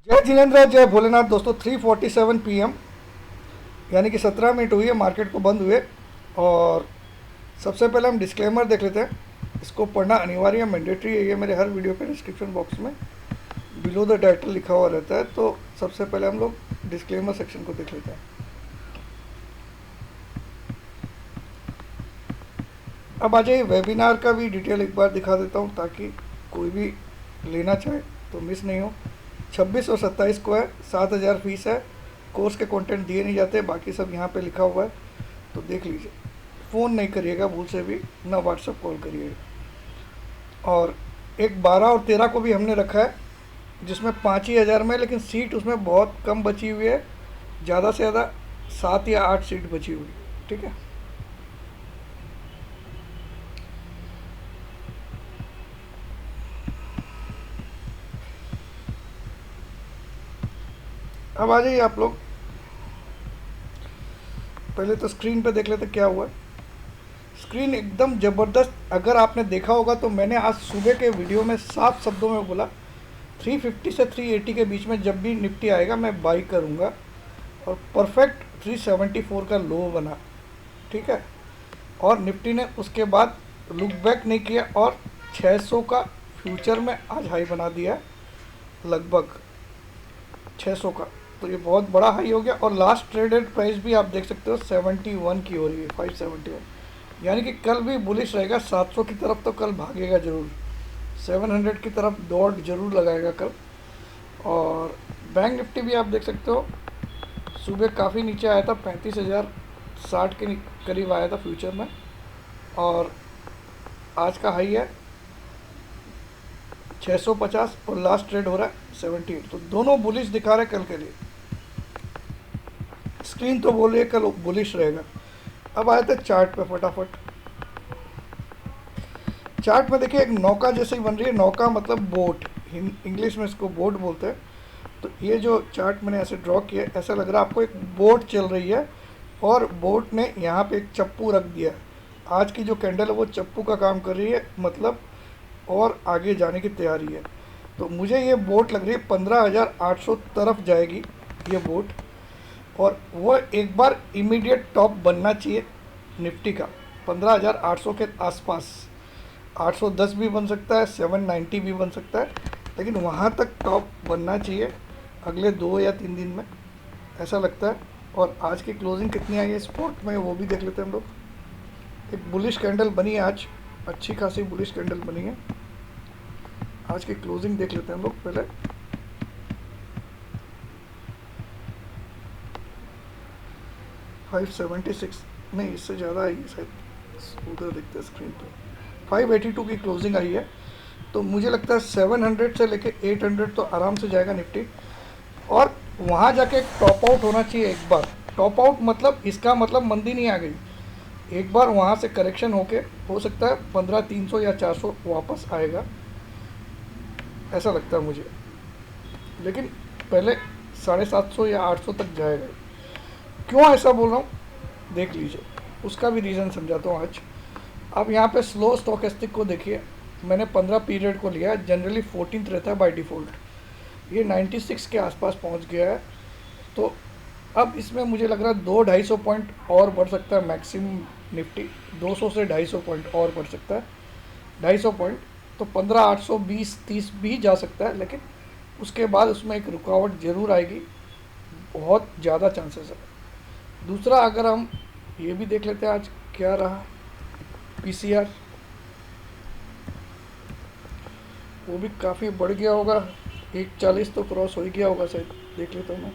जय जिनेन्द्र, जय भोलेनाथ। दोस्तों 3:47 PM यानी कि 17 मिनट हुई है मार्केट को बंद हुए। और सबसे पहले हम डिस्क्लेमर देख लेते हैं। इसको पढ़ना अनिवार्य है, मैंडेटरी है। ये मेरे हर वीडियो के डिस्क्रिप्शन बॉक्स में बिलो द टाइटल लिखा हुआ रहता है। तो सबसे पहले हम लोग डिस्क्लेमर सेक्शन को देख लेते हैं। अब आ जाइए, वेबिनार का भी डिटेल एक बार दिखा देता हूँ ताकि कोई भी लेना चाहे तो मिस नहीं हो। 26 और 27 को है, 7,000 फीस है। कोर्स के कंटेंट दिए नहीं जाते, बाकी सब यहाँ पे लिखा हुआ है, तो देख लीजिए। फ़ोन नहीं करिएगा भूल से भी, ना व्हाट्सएप कॉल करिएगा। और एक 12 और 13 को भी हमने रखा है, जिसमें 5,000 में, लेकिन सीट उसमें बहुत कम बची हुई है। ज़्यादा से ज़्यादा 7 या 8 सीट बची हुई, ठीक है। अब आ जाइए आप लोग, पहले तो स्क्रीन पे देख लेते क्या हुआ। स्क्रीन एकदम ज़बरदस्त। अगर आपने देखा होगा तो मैंने आज सुबह के वीडियो में साफ शब्दों में बोला 350 से 380 के बीच में जब भी निफ्टी आएगा मैं बाई करूँगा। और परफेक्ट 374 का लो बना, ठीक है। और निफ्टी ने उसके बाद लुक बैक नहीं किया और 600 का फ्यूचर में आज हाई बना दिया है, लगभग 600 का। तो ये बहुत बड़ा हाई हो गया। और लास्ट ट्रेडेड प्राइस भी आप देख सकते हो 71 की हो रही है, 571। यानी कि कल भी बुलिश रहेगा। 700 की तरफ तो कल भागेगा ज़रूर, 700 की तरफ दौड़ जरूर लगाएगा कल। और बैंक निफ्टी भी आप देख सकते हो, सुबह काफ़ी नीचे आया था, 35,060 के करीब आया था फ्यूचर में। और आज का हाई है 650 और लास्ट ट्रेड हो रहा है 78। तो दोनों बुलिश दिखा रहे कल के लिए। स्क्रीन तो बोल रही है कल बुलिश रहेगा। अब आए थे चार्ट पे फटाफट। चार्ट में देखिए एक नौका जैसे ही बन रही है। नौका मतलब बोट, इंग्लिश में इसको बोट बोलते हैं। तो ये जो चार्ट मैंने ऐसे ड्रॉ किया, ऐसा लग रहा है आपको एक बोट चल रही है और बोट ने यहाँ पे एक चप्पू रख दिया। आज की जो कैंडल है वो चप्पू का काम कर रही है, मतलब और आगे जाने की तैयारी है। तो मुझे ये बोट लग रही है 15,800 तरफ जाएगी ये बोट। और वो एक बार इमीडिएट टॉप बनना चाहिए निफ्टी का 15,800 के आसपास। 810 भी बन सकता है, 790 भी बन सकता है, लेकिन वहाँ तक टॉप बनना चाहिए अगले 2 या 3 दिन में, ऐसा लगता है। और आज की क्लोजिंग कितनी आई है स्पॉट में वो भी देख लेते हैं हम लोग। एक बुलिश कैंडल बनी है आज, अच्छी खासी बुलिश कैंडल बनी है। आज की क्लोजिंग देख लेते हैं हम लोग पहले। $576 नहीं, इससे ज़्यादा आई है शायद, उधर देखते हैं स्क्रीन पे। 582 की क्लोजिंग आई है। तो मुझे लगता है 700 से लेके 800 तो आराम से जाएगा निफ्टी। और वहाँ जाके एक टॉप आउट होना चाहिए एक बार। टॉप आउट मतलब इसका मतलब मंदी नहीं आ गई, एक बार वहाँ से करेक्शन होके हो सकता है 15,300 या 400 वापस आएगा, ऐसा लगता है मुझे। लेकिन पहले 750 या 800 तक जाएगा। क्यों ऐसा बोल रहा हूँ देख लीजिए, उसका भी रीज़न समझाता हूँ आज। अब यहाँ पे स्लो स्टोकेस्टिक को देखिए, मैंने 15 पीरियड को लिया है, जनरली 14th रहता है बाय डिफ़ॉल्ट। ये 96 के आसपास पहुँच गया है। तो अब इसमें मुझे लग रहा है 200-250 पॉइंट और बढ़ सकता है मैक्सिमम निफ्टी। 200 से 250 पॉइंट और बढ़ सकता है, 250 पॉइंट। तो 15,820-30 भी जा सकता है, लेकिन उसके बाद उसमें एक रुकावट ज़रूर आएगी, बहुत ज़्यादा चांसेस है। दूसरा अगर हम ये भी देख लेते हैं आज क्या रहा, पीसीआर वो भी काफ़ी बढ़ गया होगा, 140 तो क्रॉस हो ही गया होगा शायद, देख लेता हूँ मैं।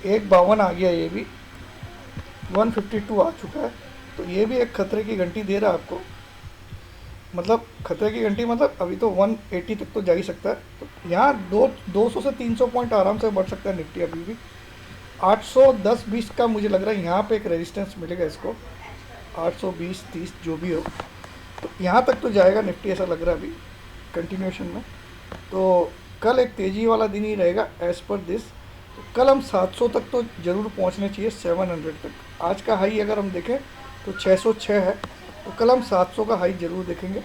एक 52 आ गया, ये भी 152 आ चुका है। तो ये भी एक खतरे की घंटी दे रहा है आपको, मतलब खतरे की घंटी मतलब अभी तो 180 तक तो जा ही सकता है। तो यहाँ 200 से 300 पॉइंट आराम से बढ़ सकता है निफ्टी अभी भी। 810-20 का मुझे लग रहा है यहाँ पे एक रेजिस्टेंस मिलेगा इसको, 820-30 जो भी हो। तो यहाँ तक तो जाएगा निफ्टी, ऐसा लग रहा है अभी कंटिन्यूएशन में। तो कल एक तेज़ी वाला दिन ही रहेगा एज़ पर दिस। तो कल हम 700 तक तो ज़रूर पहुंचने चाहिए, 700 तक। आज का हाई अगर हम देखें तो 606 है, तो कल हम 700 का हाई ज़रूर देखेंगे।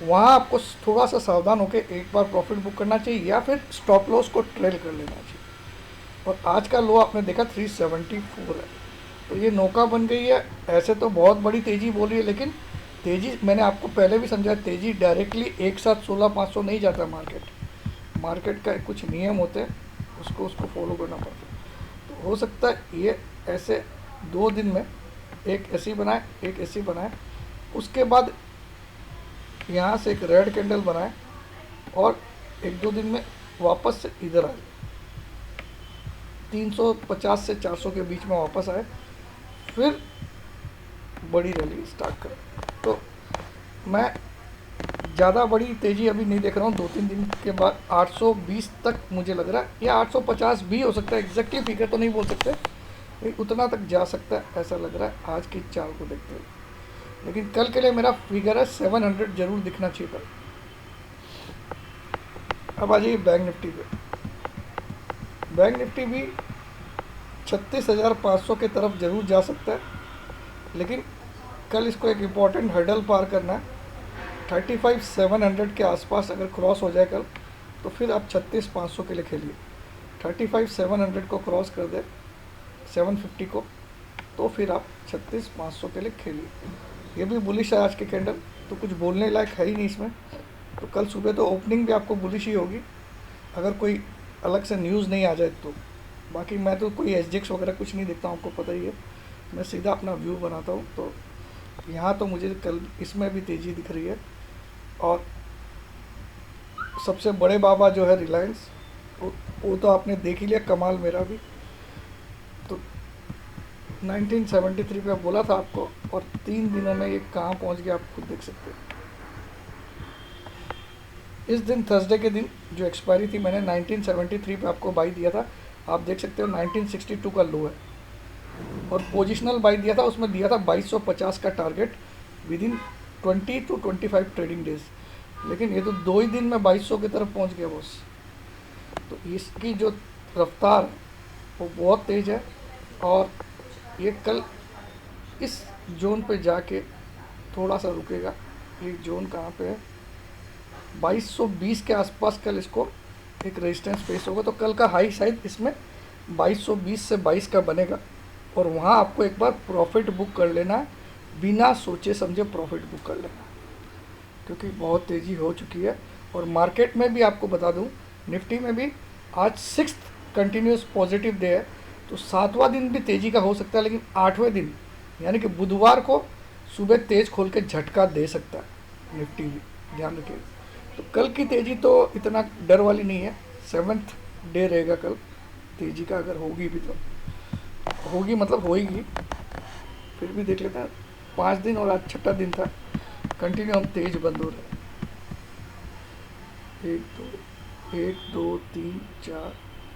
वहाँ आपको थोड़ा सा सावधान होकर एक बार प्रॉफिट बुक करना चाहिए या फिर स्टॉप लॉस को ट्रेल कर लेना चाहिए। और आज का लो आपने देखा 374 है, तो ये नौका बन गई है। ऐसे तो बहुत बड़ी तेज़ी बोल रही है, लेकिन तेज़ी मैंने आपको पहले भी समझाया, तेज़ी डायरेक्टली एक साथ 16,500 नहीं जाता। मार्केट का कुछ नियम होते हैं, उसको फॉलो करना पड़ता है। तो हो सकता है ये ऐसे 2 दिन में एक ऐसी बनाए, एक ऐसी बनाए, उसके बाद यहाँ से एक रेड कैंडल बनाए और 1-2 दिन में वापस से इधर आए, 350 से 400 के बीच में वापस आए, फिर बड़ी रैली स्टार्ट करें। तो मैं ज़्यादा बड़ी तेज़ी अभी नहीं देख रहा हूँ। 2-3 दिन के बाद 820 तक मुझे लग रहा है, या 850 भी हो सकता है, एग्जैक्टली फिगर तो नहीं बोल सकते, लेकिन उतना तक जा सकता है ऐसा लग रहा है आज की चाल को देखते हुए। लेकिन कल के लिए मेरा फिगर है 700 जरूर दिखना चाहिए कल। अब आ जाइए बैंक निफ्टी पे। बैंक निफ्टी भी 36,500 के तरफ जरूर जा सकता है, लेकिन कल इसको एक इम्पॉर्टेंट हर्डल पार करना है। 35,700 के आसपास अगर क्रॉस हो जाए कल, तो फिर आप 36,500 के लिए खेलिए। 35,700 को क्रॉस कर दे, 750 को, तो फिर आप 36,500 के लिए खेलिए। ये भी बुलिश है आज के कैंडल, तो कुछ बोलने लायक है ही नहीं इसमें। तो कल सुबह तो ओपनिंग भी आपको बुलिश ही होगी, अगर कोई अलग से न्यूज़ नहीं आ जाए तो। बाकी मैं तो कोई एसजेक्स वगैरह कुछ नहीं देखता हूँ, आपको पता ही है, मैं सीधा अपना व्यू बनाता हूँ। तो यहाँ तो मुझे कल इसमें भी तेज़ी दिख रही है। और सबसे बड़े बाबा जो है रिलायंस, वो तो आपने देख ही लिया, कमाल मेरा भी। तो 1973 पे बोला था आपको, और 3 दिनों में ये कहाँ पहुँच गया आप खुद देख सकते हैं। इस दिन थर्सडे के दिन जो एक्सपायरी थी, मैंने 1973 पे आपको बाई दिया था, आप देख सकते हो 1962 का लो है। और पोजिशनल बाई दिया था, उसमें दिया था 2250 का target with in 20 to 25 trading days. लेकिन ये तो 2 ही दिन में 2200 की तरफ पहुंच गया बॉस। तो इसकी जो रफ्तार है वो बहुत तेज़ है, और ये कल इस जोन पे जाके थोड़ा सा रुकेगा। ये जोन कहाँ पे है, 2220 के आसपास कल इसको एक रेजिस्टेंस फेस होगा। तो कल का हाई शायद इसमें 2220 से 22 का बनेगा, और वहाँ आपको एक बार प्रॉफिट बुक कर लेना है, बिना सोचे समझे प्रॉफिट बुक कर लेना, क्योंकि बहुत तेज़ी हो चुकी है। और मार्केट में भी आपको बता दूं, निफ्टी में भी आज 6th कंटिन्यूस पॉजिटिव डे है, तो 7वां दिन भी तेज़ी का हो सकता है, लेकिन 8वें दिन यानी कि बुधवार को सुबह तेज़ खोल के झटका दे सकता है निफ्टी भी, ध्यान रखिए। तो कल की तेज़ी तो इतना डर वाली नहीं है, 7th डे रहेगा कल तेज़ी का, अगर होगी भी तो होगी, मतलब होएगी, फिर भी देख लेते हैं। 5 दिन और आज 6ठा दिन था, कंटिन्यू हम तेज बंद हो रहे हैं। 1 2 3 4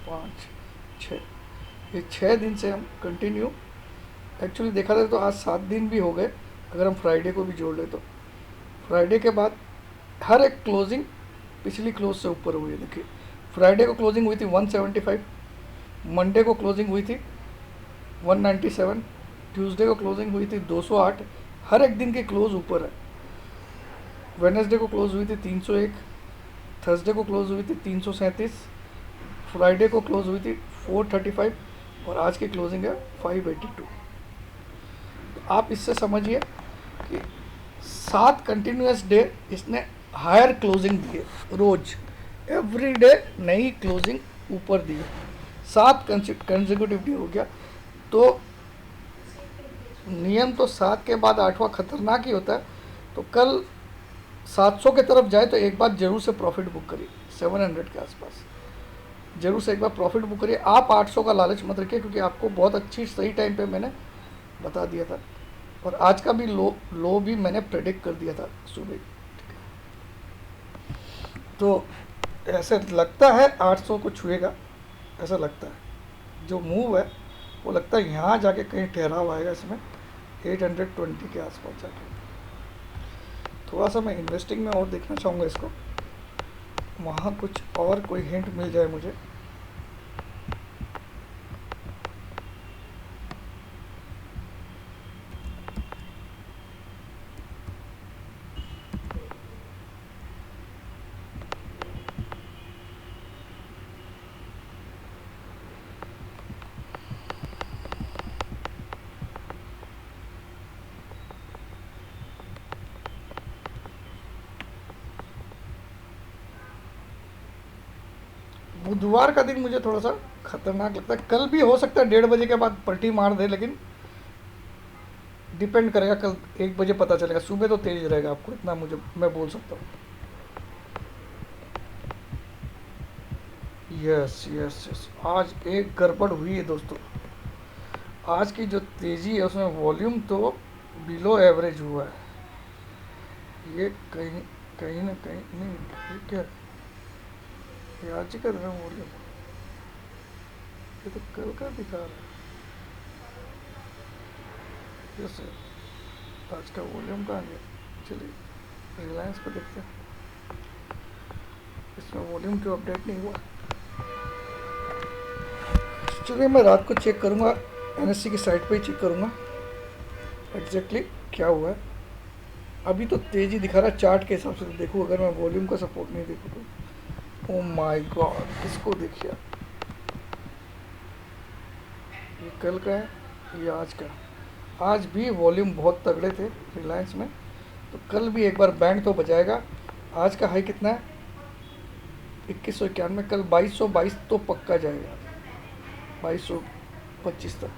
5 6, ये 6 दिन से हम कंटिन्यू, एक्चुअली देखा जाए तो आज 7 दिन भी हो गए, अगर हम फ्राइडे को भी जोड़ ले तो। फ्राइडे के बाद हर एक क्लोजिंग पिछली क्लोज से ऊपर हुई है। देखिए, फ्राइडे को क्लोजिंग हुई थी 175, मंडे को क्लोजिंग हुई थी 197, ट्यूसडे को क्लोजिंग हुई थी 208, हर एक दिन की क्लोज ऊपर है। वेडनेसडे को क्लोज हुई थी 301, थर्सडे को क्लोज हुई थी 337, फ्राइडे को क्लोज हुई थी 435, और आज की क्लोजिंग है 582। तो आप इससे समझिए कि 7 कंटिन्यूस डे इसने हायर क्लोजिंग दी है, रोज एवरी डे नई क्लोजिंग ऊपर दी है, 7 कंसेक्यूटिव डे हो गया। तो नियम तो 7 के बाद 8वां खतरनाक ही होता है। तो कल 700 के तरफ जाए तो एक बार जरूर से प्रॉफिट बुक करिए, 700 के आसपास जरूर से एक बार प्रॉफिट बुक करिए। आप 800 का लालच मत रखिए, क्योंकि आपको बहुत अच्छी सही टाइम पे मैंने बता दिया था, और आज का भी लो भी मैंने प्रेडिक्ट कर दिया था सुबह। तो ऐसे लगता है 800 को छुएगा, ऐसा लगता है। जो मूव है वो लगता है यहाँ जाके कहीं ठहराव आएगा इसमें, 820 के आसपास जाके। थोड़ा सा मैं इन्वेस्टिंग में और देखना चाहूँगा इसको, वहाँ कुछ और कोई हिंट मिल जाए मुझे। बुधवार का दिन मुझे थोड़ा सा खतरनाक लगता है। कल भी हो सकता है 1:30 बजे के बाद पलटी मार दे, लेकिन डिपेंड करेगा। कल 1 बजे पता चलेगा। सुबह तो तेज रहेगा, आपको इतना मुझे मैं बोल सकता हूँ। यस यस यस, आज एक गड़बड़ हुई है दोस्तों। आज की जो तेज़ी है उसमें वॉल्यूम तो बिलो एवरेज हुआ है। ये कहीं कहीं ना कहीं नहीं, ये क्या, ये आज ही का था वॉल्यूम, ये तो कल का दिखा रहा है। यस, आज का वॉल्यूम कहाँ गया? चलिए रिलायंस पर देखते हैं, इसमें वॉल्यूम क्यों अपडेट नहीं हुआ। चलिए मैं रात को चेक करूँगा, एनएससी की साइट पे ही चेक करूँगा एग्जैक्टली क्या हुआ है। अभी तो तेज़ी दिखा रहा है चार्ट के हिसाब से। तो देखो, अगर मैं वॉल्यूम का सपोर्ट नहीं देखूँ तो ओ माय गॉड, इसको देखिए। ये कल का है, ये आज का। आज भी वॉल्यूम बहुत तगड़े थे रिलायंस में, तो कल भी एक बार बैंड तो बजाएगा। आज का हाई कितना है? 2191। कल 2222 तो पक्का जाएगा, 2225 तक।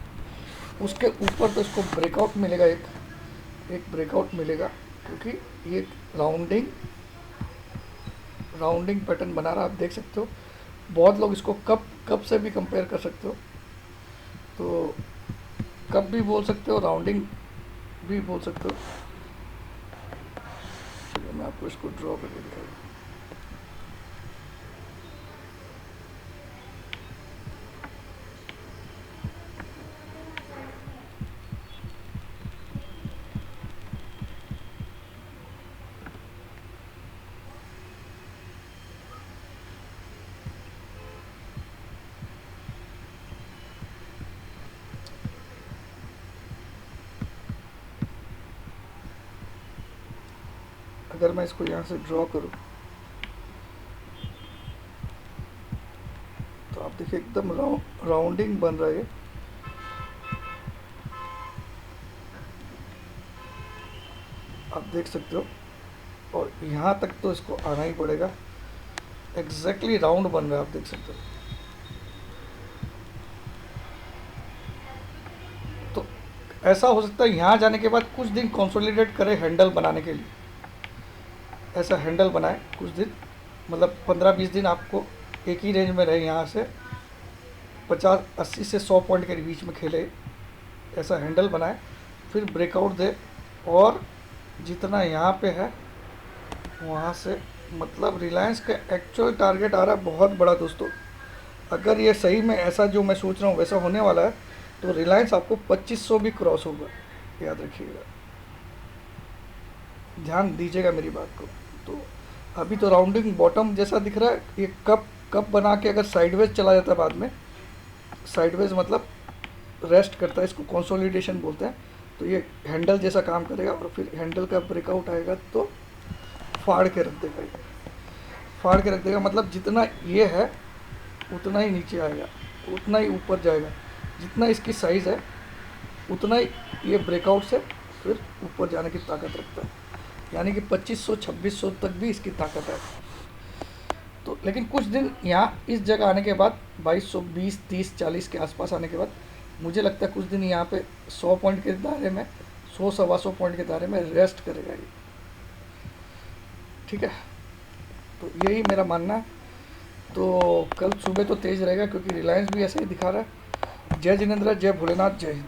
उसके ऊपर तो इसको ब्रेकआउट मिलेगा, एक ब्रेकआउट मिलेगा, क्योंकि ये राउंडिंग पैटर्न बना रहा, आप देख सकते हो। बहुत लोग इसको कब से भी कंपेयर कर सकते हो, तो कब भी बोल सकते हो, राउंडिंग भी बोल सकते हो। चलिए मैं आपको इसको ड्रॉ करके दिखाऊँ। अगर मैं इसको यहाँ से ड्रॉ करूँ तो आप देखिए एकदम राउंडिंग बन रहा है। आप देख सकते हो, और यहाँ तक तो इसको आना ही पड़ेगा। एग्जैक्टली राउंड बन रहा है, आप देख सकते हो। तो ऐसा हो सकता है यहाँ जाने के बाद कुछ दिन कंसोलिडेट करे हैंडल बनाने के लिए, ऐसा हैंडल बनाए कुछ दिन, मतलब 15-20 दिन आपको एक ही रेंज में रहे, यहाँ से 50-80 से 100 पॉइंट के बीच में खेले, ऐसा हैंडल बनाए, फिर ब्रेकआउट दे। और जितना यहाँ पे है वहाँ से, मतलब रिलायंस का एक्चुअल टारगेट आ रहा है बहुत बड़ा दोस्तों। अगर ये सही में ऐसा जो मैं सोच रहा हूँ वैसा होने वाला है, तो रिलायंस आपको 2500 भी क्रॉस होगा, याद रखिएगा, ध्यान दीजिएगा मेरी बात को। तो अभी तो राउंडिंग बॉटम जैसा दिख रहा है। ये कप बना के अगर साइडवेज चला जाता है बाद में, साइडवेज मतलब रेस्ट करता है, इसको कंसोलिडेशन बोलते हैं, तो ये हैंडल जैसा काम करेगा। और फिर हैंडल का ब्रेकआउट आएगा तो फाड़ के रख देगा, ये फाड़ के रख देगा, मतलब जितना ये है उतना ही नीचे आएगा, उतना ही ऊपर जाएगा। जितना इसकी साइज़ है उतना ही ये ब्रेकआउट से फिर ऊपर जाने की ताकत रखता है। यानी कि 2500-2600 तक भी इसकी ताकत है। तो लेकिन कुछ दिन यहाँ इस जगह आने के बाद 2220, 30, 40 के आसपास आने के बाद मुझे लगता है कुछ दिन यहाँ पे 100 पॉइंट के दायरे में, 100-125 पॉइंट के दायरे में रेस्ट करेगा ये। ठीक है, तो यही मेरा मानना है। तो कल सुबह तो तेज़ रहेगा, क्योंकि रिलायंस भी ऐसा ही दिखा रहा है। जय जिनेंद्र, जय भोलेनाथ, जय हिंद।